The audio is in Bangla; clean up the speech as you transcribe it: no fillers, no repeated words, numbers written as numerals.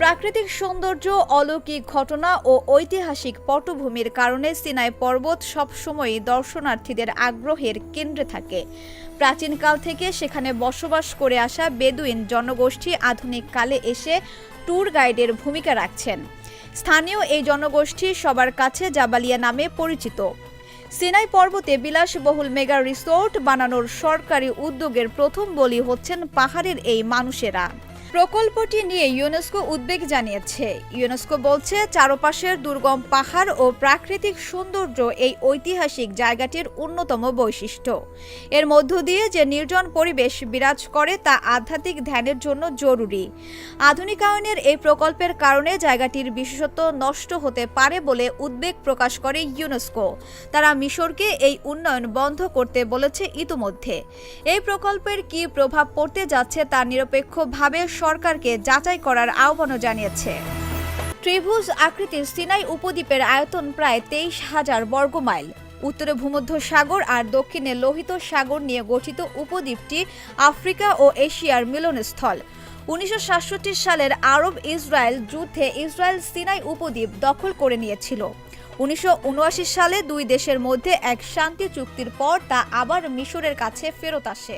প্রাকৃতিক সৌন্দর্য, অলৌকিক ঘটনা ও ঐতিহাসিক পটভূমির কারণে সিনাই পর্বত সবসময়ই দর্শনার্থীদের আগ্রহের কেন্দ্রে থাকে। প্রাচীনকাল থেকে সেখানে বসবাস করে আসা বেদুইন জনগোষ্ঠী আধুনিক কালে এসে ট্যুর গাইডের ভূমিকা রাখছেন। স্থানীয় এই জনগোষ্ঠী সবার কাছে জাবালিয়া নামে পরিচিত। সিনাই পর্বতে বিলাসবহুল মেগা রিসোর্ট বানানোর সরকারি উদ্যোগের প্রথম বলি হচ্ছেন পাহাড়ের এই মানুষেরা। প্রকল্পটি নিয়ে ইউনেস্কো উদ্বেগ জানিয়েছে। ইউনেস্কো বলছে, চারপাশের দুর্গম পাহাড় ও প্রাকৃতিক সৌন্দর্য এই ঐতিহাসিক জায়গাটির অন্যতম বৈশিষ্ট্য। এর মধ্য দিয়ে যে নির্জন পরিবেশ বিরাজ করে তা আধ্যাত্মিক ধ্যানের জন্য জরুরি। আধুনিকায়নের এই প্রকল্পের কারণে জায়গাটির বিশেষত্ব নষ্ট হতে পারে বলে উদ্বেগ প্রকাশ করে ইউনেস্কো। তারা মিশরকে এই উন্নয়ন বন্ধ করতে বলেছে ইতোমধ্যে। এই প্রকল্পের কী প্রভাব পড়তে যাচ্ছে তা নিরপেক্ষভাবে সরকারকে যাচাই করার আহ্বানও জানিয়েছে। ত্রিভুজ আকৃতির সিনাই উপদ্বীপের আয়তন প্রায় 23,000 বর্গমাইল। উত্তরে ভূমধ্যসাগর আর দক্ষিণে লোহিত সাগর নিয়ে গঠিত উপদ্বীপটি আফ্রিকা ও এশিয়ার মিলনস্থল। 1967 সালের আরব ইসরায়েল যুদ্ধে ইসরায়েল সিনাই উপদ্বীপ দখল করে নিয়েছিল। 1979 সালে দুই দেশের মধ্যে এক শান্তি চুক্তির পর তা আবার মিশরের কাছে ফেরত আসে।